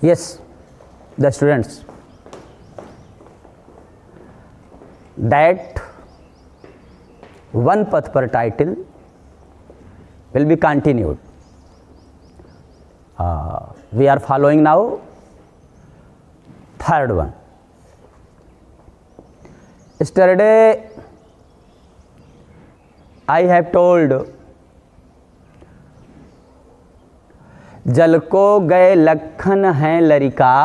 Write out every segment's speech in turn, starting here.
Yes, the students, that one path per title will be continued. We are following now third one. Yesterday I have told जल को गए लखन है लरिका,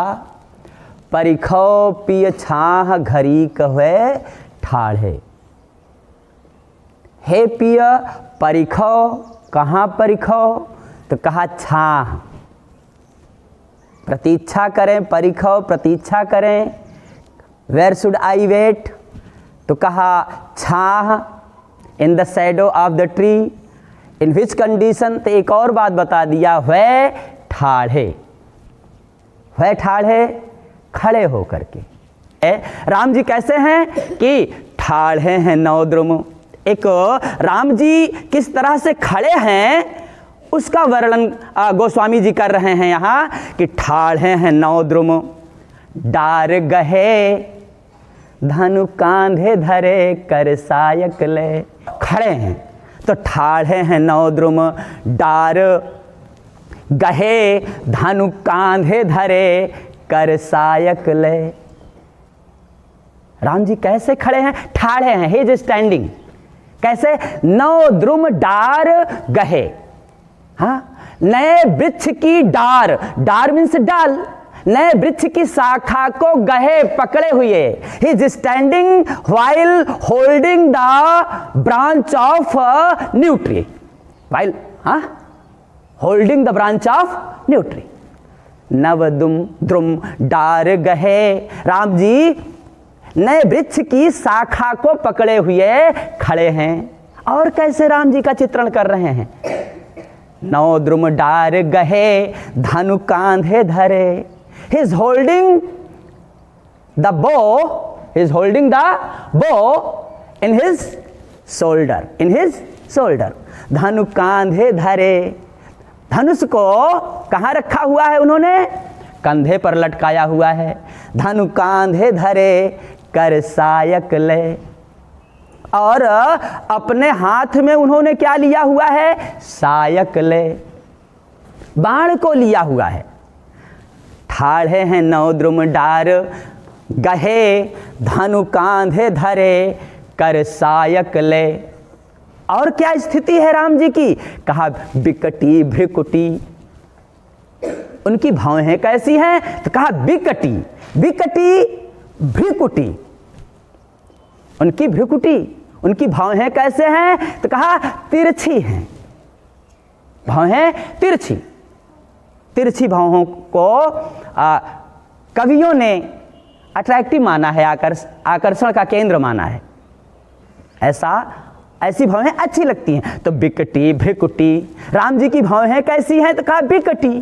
परिखो पिय छाह घरी कहे ठाढ़े। हे पिय परिखो, कहाँ परिखो? तो कहा छाह, प्रतीक्षा करें, परिखो प्रतीक्षा करें। Where should I wait? तो कहा छाह, in the shadow of the tree. In which condition? तो एक और बात बता दिया, वह ठाढ़े, वह ठाढ़े खड़े हो करके। राम जी कैसे हैं कि ठाढ़े हैं नवद्रुम। एक राम जी किस तरह से खड़े हैं उसका वर्णन गोस्वामी जी कर रहे हैं यहाँ कि ठाढ़े हैं नवद्रुम, डार गहे धनु कांधे धरे कर सायक ले। खड़े हैं तो ठाढ़े हैं नवद्रुम, डार गहे धनु कांधे धरे कर सायक ले। राम जी कैसे खड़े हैं? ठाढ़े हैं, ही इज स्टैंडिंग। कैसे? नवद्रुम डार गहे। हाँ, नए वृक्ष की डार, डार मीन्स डाल, नए वृक्ष की शाखा को गहे पकड़े हुए। He is standing while holding the branch of new tree, while holding the branch of new tree. नवद्रुम द्रुम डार गहे, राम जी नए वृक्ष की शाखा को पकड़े हुए खड़े हैं। और कैसे राम जी का चित्रण कर रहे हैं? नवद्रुम डार गहे धनु कांधे धरे। He is holding the bow, he is holding the bow in his shoulder, in his shoulder. धनु कांधे धरे, धनुष को कहाँ रखा हुआ है उन्होंने? कंधे पर लटकाया हुआ है। धनु कांधे धरे कर सायक ले। और अपने हाथ में उन्होंने क्या लिया हुआ है? सायक ले, बाण को लिया हुआ है। ठाढ़े हैं नवद्रुम डार गहे धनु कांधे धरे कर सायक ले। और क्या स्थिति है राम जी की? कहा बिकटी भ्रिकुटी। उनकी भौहें कैसी हैं? तो कहा बिकटी, बिकटी भ्रिकुटी। उनकी भ्रिकुटी, उनकी भौहें कैसे हैं? तो कहा तिरछी हैं, भौहें तिरछी। तिरछी भौहों को कवियों ने अट्रैक्टिव माना है, आकर्षण का केंद्र माना है। ऐसी भौहें अच्छी लगती हैं। तो बिकटी भ्रिकुटी, राम जी की भौहें कैसी हैं? तो कहा बिकटी,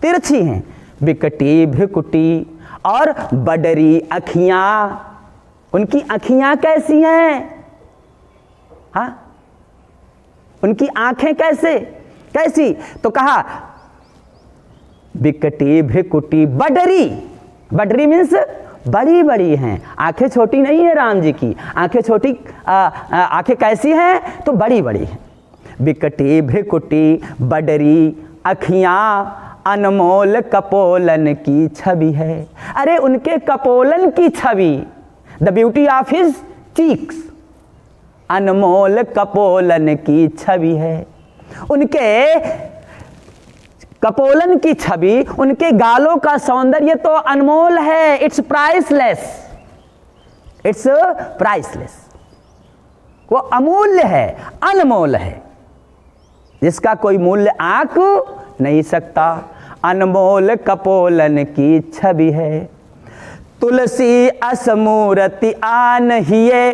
तिरछी हैं, बिकटी भ्रिकुटी। और बडरी अखियां, उनकी अखियां कैसी हैं? हाँ, उनकी आंखें कैसी? तो कहा बिकटी भ्रिकुटी बडरी। बडरी मीन्स बड़ी बड़ी हैं, आंखें छोटी नहीं है राम जी की। आंखें छोटी, आंखें कैसी हैं? तो बड़ी बड़ी हैं। बिकटी भ्रिकुटी बडरी अखियां, अनमोल कपोलन की छवि है। अरे उनके कपोलन की छवि, the beauty of his cheeks, अनमोल कपोलन की छवि है। उनके कपोलन की छवि, उनके गालों का सौंदर्य तो अनमोल है। It's priceless, it's priceless. वो अमूल्य है, अनमोल है, जिसका कोई मूल्य आंक नहीं सकता। अनमोल कपोलन की छवि है। तुलसी असमूरति आन हिये।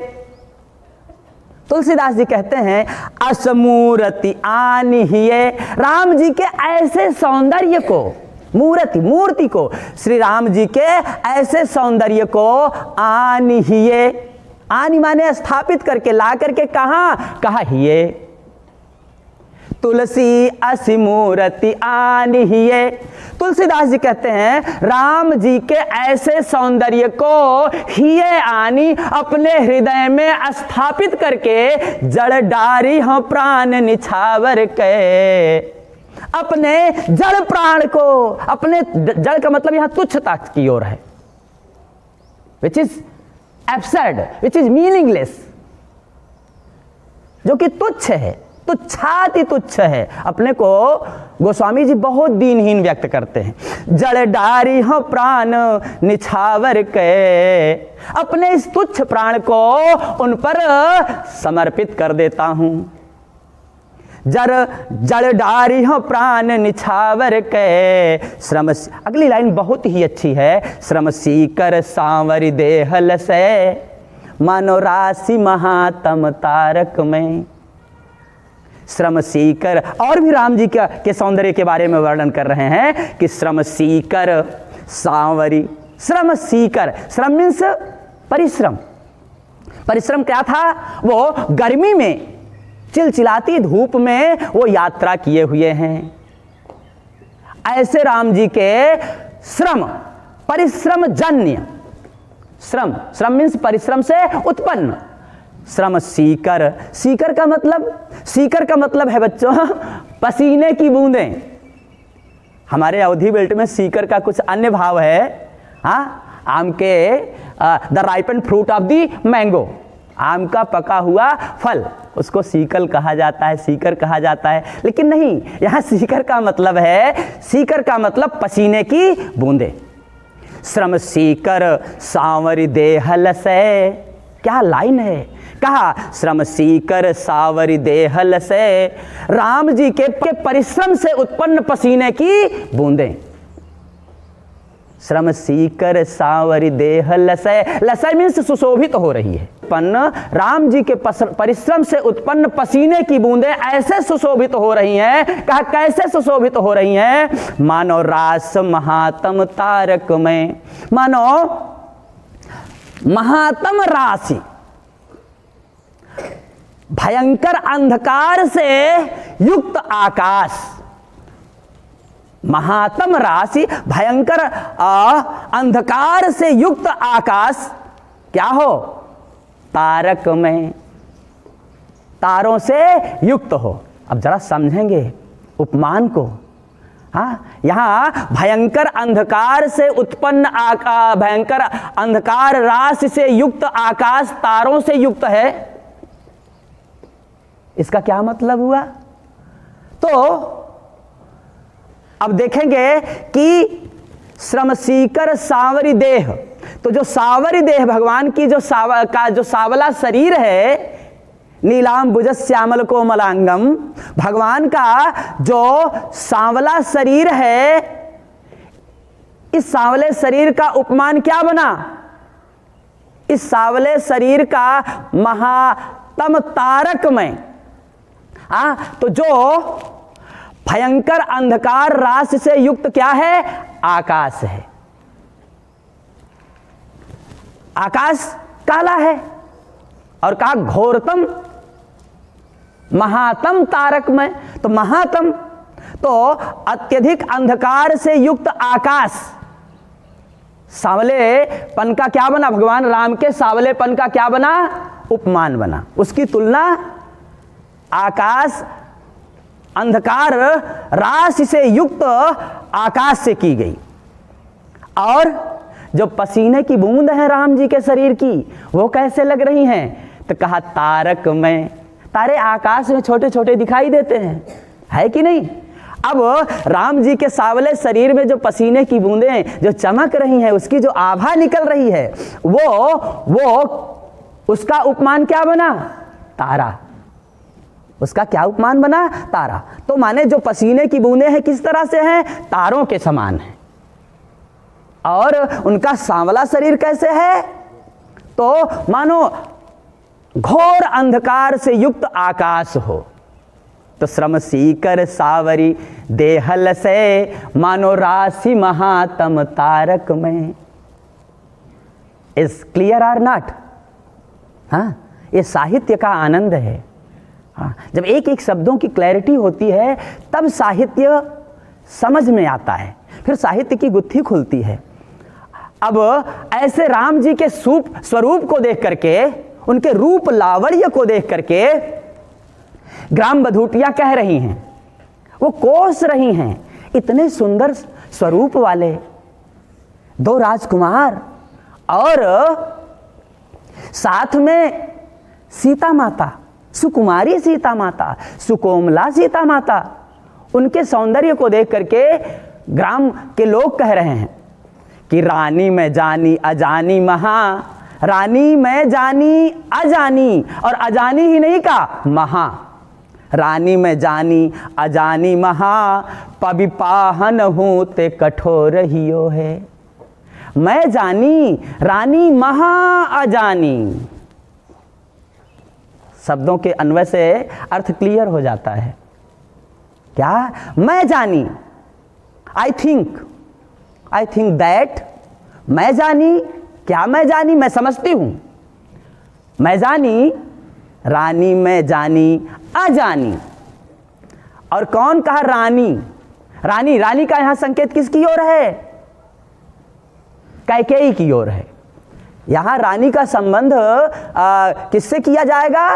तुलसीदास जी कहते हैं असमूरति आन हिये। राम जी के ऐसे सौंदर्य को, मूर्ति को, श्री राम जी के ऐसे सौंदर्य को आन हिये। आन माने स्थापित करके, ला करके कहाँ? कहा हिये। तुलसी असि मूर्ति आनिहिए। तुलसीदास जी कहते हैं राम जी के ऐसे सौंदर्य को हिये आनी, अपने हृदय में स्थापित करके जड़ डारी हो प्राण निछावर के। अपने जड़ प्राण को, अपने जड़ का मतलब यहां तुच्छता की ओर है, which is absurd, which is meaningless, जो कि तुच्छ है, तुच्छाति तुच्छ है। अपने को गोस्वामी जी बहुत दीनहीन व्यक्त करते हैं। जड़ डारी हो प्राण निछावर के, अपने इस तुच्छ प्राण को उन पर समर्पित कर देता हूं। जड़ डारी हो प्राण निछावर के श्रम। अगली लाइन बहुत ही अच्छी है। श्रम सीकर सांवरी देहल से, मानो राशि महातम तारक में। श्रम सीकर, और भी राम जी के सौंदर्य के बारे में वर्णन कर रहे हैं कि श्रम सीकर सांवरी। श्रम सीकर, श्रम मीन्स परिश्रम। परिश्रम क्या था? वो गर्मी में, चिलचिलाती धूप में वो यात्रा किए हुए हैं। ऐसे राम जी के श्रम, परिश्रम जन्य, श्रम, श्रम मीन्स परिश्रम से उत्पन्न। श्रम सीकर, सीकर का मतलब, सीकर का मतलब है बच्चों पसीने की बूंदें। हमारे अवधि बेल्ट में सीकर का कुछ अन्य भाव है। हाँ, आम के the ripen fruit of the mango, आम का पका हुआ फल, उसको सीकल कहा जाता है, सीकर कहा जाता है। लेकिन नहीं, यहां सीकर का मतलब है, सीकर का मतलब पसीने की बूंदें। श्रम सीकर सांवरी देहल से, क्या लाइन है। कहा श्रम सीकर सांवरी देहल से, राम जी के परिश्रम से उत्पन्न पसीने की बूंदें। श्रम सीकर सांवरी देह लसय, लसय मीन्स सुशोभित हो रही है। राम जी के परिश्रम से उत्पन्न पसीने की बूंदें ऐसे सुशोभित हो रही हैं। कहा कैसे सुशोभित हो रही हैं? मानो रास महातम तारक में, मानो महातम राशि, भयंकर अंधकार से युक्त आकाश, महातम राशि, भयंकर अंधकार से युक्त आकाश क्या हो? तारक में, तारों से युक्त हो। अब जरा समझेंगे उपमान को। हाँ, यहां भयंकर अंधकार से उत्पन्न भयंकर अंधकार राशि से युक्त आकाश तारों से युक्त है। इसका क्या मतलब हुआ? तो अब देखेंगे कि श्रम सीकर सांवरी देह, तो जो सांवरी देह भगवान की जो सावला शरीर है, नीलांबुज श्यामल कोमलांगम, भगवान का जो सांवला शरीर है, इस सांवले शरीर का उपमान क्या बना? इस सांवले शरीर का महातम तारक में, तो जो भयंकर अंधकार राशि से युक्त क्या है? आकाश है। आकाश काला है और कहा घोरतम महातम तारक में, तो महातम तो अत्यधिक अंधकार से युक्त आकाश, सांवलेपन का क्या बना? भगवान राम के सांवलेपन का क्या बना? उपमान बना। उसकी तुलना आकाश अंधकार राशि से युक्त आकाश से की गई। और जो पसीने की बूंद है राम जी के शरीर की, वो कैसे लग रही हैं? तो कहा तारक में, तारे आकाश में छोटे छोटे दिखाई देते हैं, है कि नहीं? अब राम जी के सांवले शरीर में जो पसीने की बूंदें जो चमक रही हैं, उसकी जो आभा निकल रही है, वो उसका उपमान क्या बना? तारा। उसका क्या उपमान बना? तारा। तो माने जो पसीने की बूंदें हैं किस तरह से हैं? तारों के समान हैं। और उनका सांवला शरीर कैसे है? तो मानो घोर अंधकार से युक्त आकाश हो। तो श्रम सीकर सावरी देहल से, मानो राशि महातम तारक में। Is clear or not? हाँ, ये साहित्य का आनंद है। हाँ, जब एक एक शब्दों की क्लैरिटी होती है तब साहित्य समझ में आता है, फिर साहित्य की गुत्थी खुलती है। अब ऐसे राम जी के स्वरूप को देख करके, उनके रूप लावण्य को देख करके ग्राम बधूटिया कह रही हैं, वो कोस रही हैं, इतने सुंदर स्वरूप वाले दो राजकुमार और साथ में सीता माता, सुकुमारी सीता माता, सुकोमला सीता माता, उनके सौंदर्य को देख करके ग्राम के लोग कह रहे हैं कि रानी मैं जानी अजानी महा, रानी मैं जानी अजानी, और अजानी ही नहीं का महा, रानी मैं जानी अजानी महा, पबिपाहन हूँ ते कठोर हियो है। मैं जानी रानी महा अजानी, शब्दों के अन्वय से अर्थ क्लियर हो जाता है। क्या? मैं जानी, आई थिंक दैट, मैं जानी, क्या मैं जानी, मैं समझती हूं, मैं जानी, रानी मैं जानी अजानी। और कौन कहा रानी? रानी, रानी का यहां संकेत किसकी ओर है? कैकेयी की ओर है। यहां रानी का संबंध किससे किया जाएगा?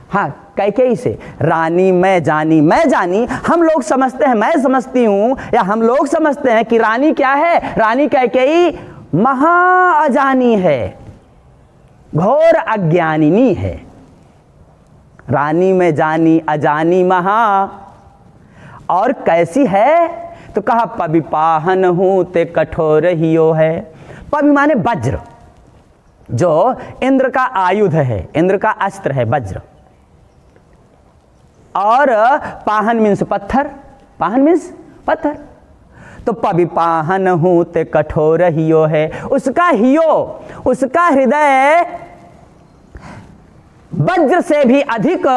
हाँ, कैकेयी से। रानी मैं जानी, मैं जानी, हम लोग समझते हैं, मैं समझती हूं, या हम लोग समझते हैं कि रानी क्या है? रानी कैकेयी महा अजानी है, घोर अज्ञानिनी है। रानी में जानी अजानी महा, और कैसी है? तो कहा पबिपाहन हूं ते कठोर हियो है। पबि माने वज्र, जो इंद्र का आयुध है, इंद्र का अस्त्र है वज्र, और पाहन मीन्स पत्थर, पाहन मीन्स पत्थर। तो पबिपाहन हूं ते कठोर हियो है, उसका हियो, उसका हृदय वज्र से भी अधिक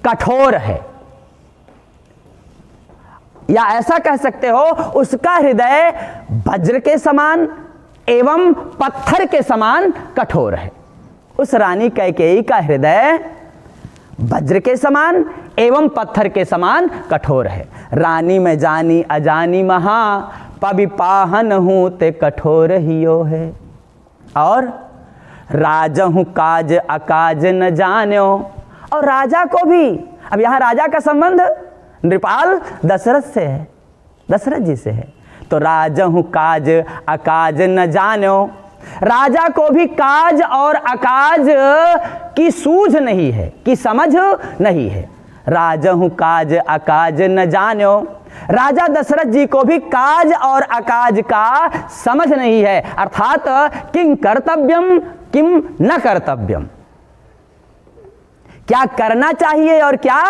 कठोर है, या ऐसा कह सकते हो उसका हृदय वज्र के समान एवं पत्थर के समान कठोर है। उस रानी कैकेयी का हृदय वज्र के समान एवं पत्थर के समान कठोर है। रानी में जानी अजानी महा, पबिपाहन हूं ते कठोर हियो है। और राजहु काज अकाज न जान्यो, और राजा को भी, अब यहां राजा का संबंध नृपाल दशरथ से है, दशरथ जी से है। तो राजहु काज अकाज न जान्यो, राजा को भी काज और अकाज की सूझ नहीं है, की समझ नहीं है। राजहु काज अकाज न जान्यो, राजा दशरथ जी को भी काज और अकाज का समझ नहीं है, अर्थात किं कर्तव्यम किम न कर्तव्यम, क्या करना चाहिए और क्या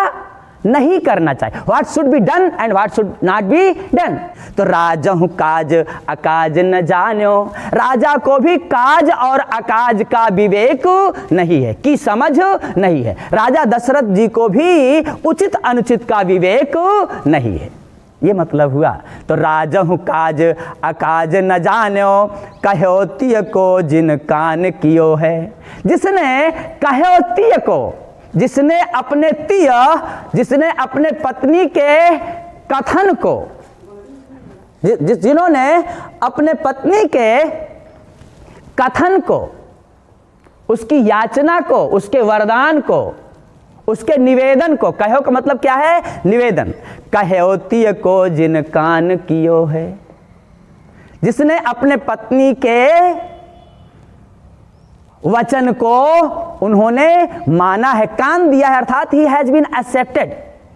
नहीं करना चाहिए, what should be done and what should not be done. तो राजहु काज अकाज न जान्यो, राजा को भी काज और अकाज का विवेक नहीं है, की समझ नहीं है। राजा दशरथ जी को भी उचित अनुचित का विवेक नहीं है, ये मतलब हुआ। तो राजहु काज अकाज न जान्यो, कहो तिय को जिन कान कियो है। जिसने कहो तिय को, जिसने अपने तिय, जिसने अपने पत्नी के कथन को, जिन्होंने अपने पत्नी के कथन को, उसकी याचना को, उसके वरदान को, उसके निवेदन को, कहो का मतलब क्या है? निवेदन। कहो तिय को जिन कान कियो है, जिसने अपने पत्नी के वचन को उन्होंने माना है, कान दिया है, अर्थात he has been accepted,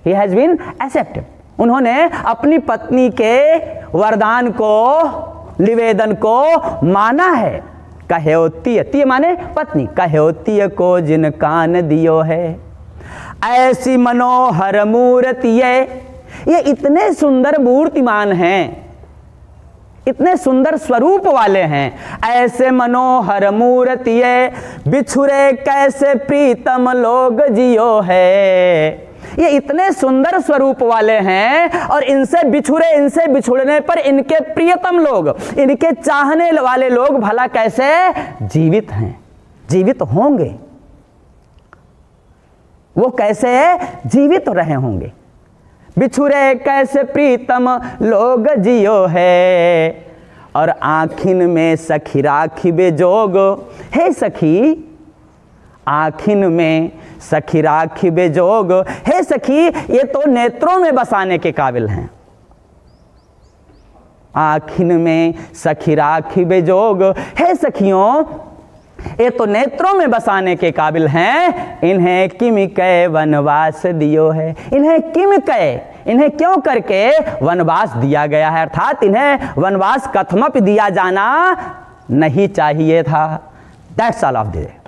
he has been accepted. उन्होंने अपनी पत्नी के वरदान को, निवेदन को माना है। कहो तिय, तिय माने पत्नी, कहो तिय को जिन कान दियो है। ऐसी मनोहर मूर्ति, ये इतने सुंदर मूर्तिमान हैं, इतने सुंदर स्वरूप वाले हैं। ऐसे मनोहर मूर्ति बिछुरे कैसे प्रीतम लोग जियो है। ये इतने सुंदर स्वरूप वाले हैं और इनसे बिछुरे, इनसे बिछुड़ने पर इनके प्रियतम लोग, इनके चाहने वाले लोग भला कैसे जीवित हैं, जीवित होंगे। वो कैसे जीवित रहे होंगे। बिछुरे कैसे प्रीतम लोग जियो है, और आखिन में सखी राखी बेजोग। हे सखी, आखिन में सखी राखी बेजोग। हे सखी, ये तो नेत्रों में बसाने के काबिल हैं। आखिन में सखी राखी बेजोग। हे सखियों, ये तो नेत्रों में बसाने के काबिल हैं। इन्हें किम कै वनवास दियो है। इन्हें किम कै, इन्हें क्यों करके वनवास दिया गया है, अर्थात इन्हें वनवास कथमप दिया जाना नहीं चाहिए था। That's all of the day.